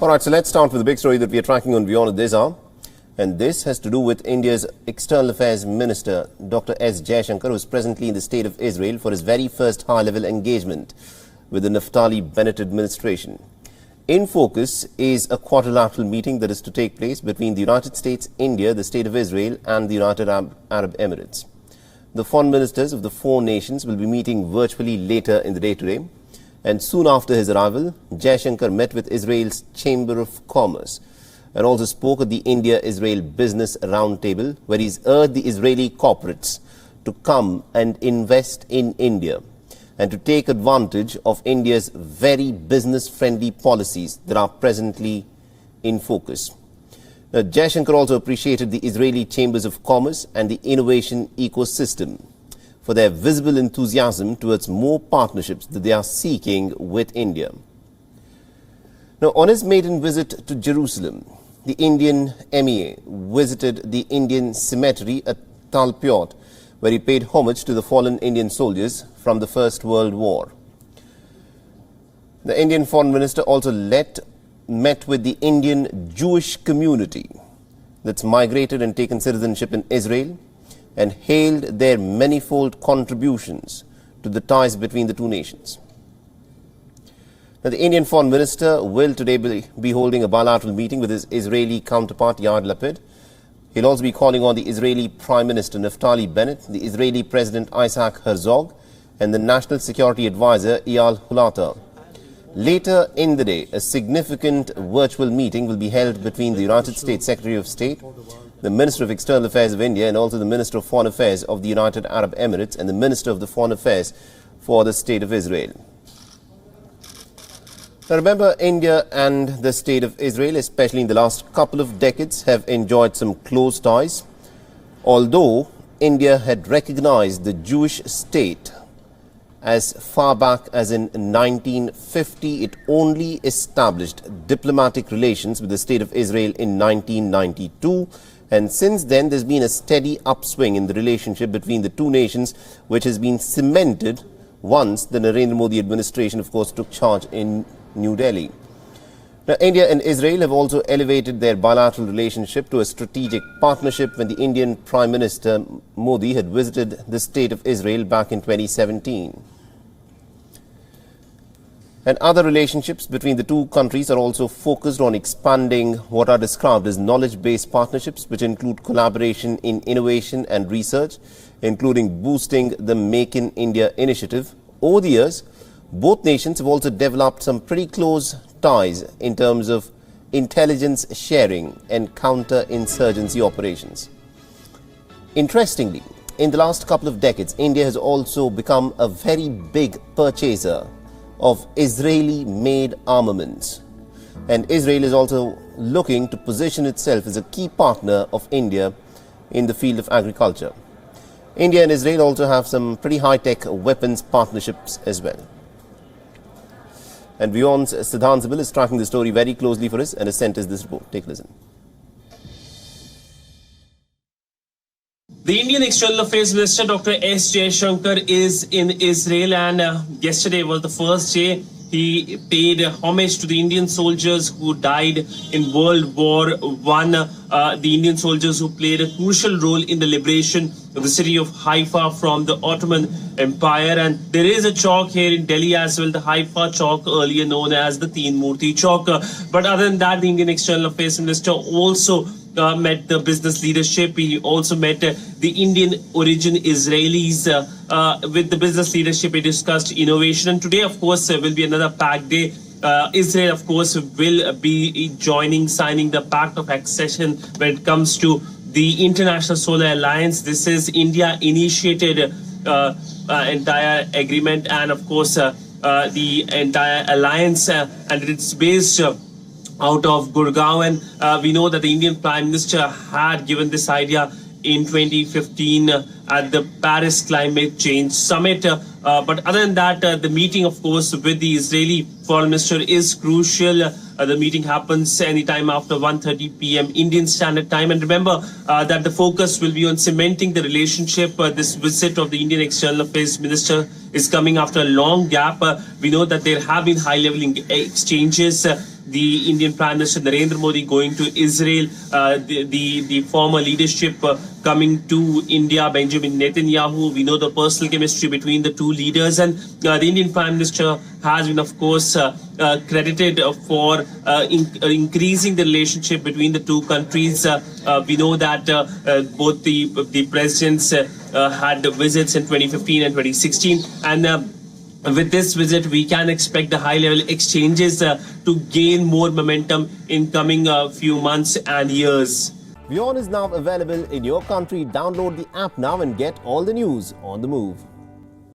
All right, so let's start with the big story that we are tracking on WION at this hour. And this has to do with India's External Affairs Minister, Dr. S. Jaishankar, who is presently in the state of Israel for his very first high-level engagement with the Naftali Bennett administration. In focus is a quadrilateral meeting that is to take place between the United States, India, the state of Israel and the United Arab Emirates. The foreign ministers of the four nations will be meeting virtually later in the day today. And soon after his arrival, Jaishankar met with Israel's Chamber of Commerce and also spoke at the India-Israel Business Roundtable, where he's urged the Israeli corporates to come and invest in India and to take advantage of India's very business-friendly policies that are presently in focus. Now, Jaishankar also appreciated the Israeli Chambers of Commerce and the innovation ecosystem for their visible enthusiasm towards more partnerships that they are seeking with India. Now, on his maiden visit to Jerusalem, the Indian MEA visited the Indian cemetery at Talpiot, where he paid homage to the fallen Indian soldiers from the First World War. The Indian Foreign Minister also met with the Indian Jewish community that's migrated and taken citizenship in Israel and hailed their manifold contributions to the ties between the two nations. Now, the Indian Foreign Minister will today be holding a bilateral meeting with his Israeli counterpart Yair Lapid. He'll also be calling on the Israeli Prime Minister Naftali Bennett, the Israeli President Isaac Herzog, and the National Security Advisor Eyal Hulata. Later in the day, a significant virtual meeting will be held between the United States Secretary of State, the Minister of External Affairs of India, and also the Minister of Foreign Affairs of the United Arab Emirates and the Minister of the Foreign Affairs for the State of Israel. Now, remember, India and the state of Israel, especially in the last couple of decades, have enjoyed some close ties. Although India had recognized the Jewish state as far back as in 1950, it only established diplomatic relations with the state of Israel in 1992. And since then, there's been a steady upswing in the relationship between the two nations, which has been cemented once the Narendra Modi administration, of course, took charge in New Delhi. Now, India and Israel have also elevated their bilateral relationship to a strategic partnership when the Indian Prime Minister Modi had visited the state of Israel back in 2017. And other relationships between the two countries are also focused on expanding what are described as knowledge-based partnerships, which include collaboration in innovation and research, including boosting the Make in India initiative. Over the years, both nations have also developed some pretty close ties in terms of intelligence sharing and counter-insurgency operations. Interestingly, in the last couple of decades, India has also become a very big purchaser of Israeli-made armaments. And Israel is also looking to position itself as a key partner of India in the field of agriculture. India and Israel also have some pretty high-tech weapons partnerships as well. And WION's Siddhant Zibil is tracking the story very closely for us and has sent us this report. Take a listen. The Indian External Affairs Minister Dr. S. Jaishankar is in Israel, and yesterday was the first day he paid homage to the Indian soldiers who died in World War I, the Indian soldiers who played a crucial role in the liberation of the city of Haifa from the Ottoman Empire. And there is a chowk here in Delhi as well, the Haifa Chowk, earlier known as the Teen Murti Chowk. But other than that, the Indian External Affairs Minister also met the business leadership. He also met the Indian origin Israelis. With the business leadership, he discussed innovation. And today, of course, will be another packed day. Israel, of course, will be signing the Pact of Accession when it comes to the International Solar Alliance. This is India-initiated entire agreement, and of course, the entire alliance, and it's based out of Gurgaon. And we know that the Indian Prime Minister had given this idea in 2015 at the Paris Climate Change Summit. But other than that, the meeting, of course, with the Israeli Foreign Minister is crucial. The meeting happens anytime after 1:30 p.m. Indian Standard Time. And remember that the focus will be on cementing the relationship. This visit of the Indian External Affairs Minister is coming after a long gap. We know that there have been high-level exchanges. The Indian Prime Minister Narendra Modi going to Israel, the former leadership coming to India, Benjamin Netanyahu. We know the personal chemistry between the two leaders, and the Indian Prime Minister has been, of course, credited for increasing the relationship between the two countries. We know that both the presidents had visits in 2015 and 2016, and with this visit, we can expect the high-level exchanges to gain more momentum in coming few months and years. WION is now available in your country. Download the app now and get all the news on the move.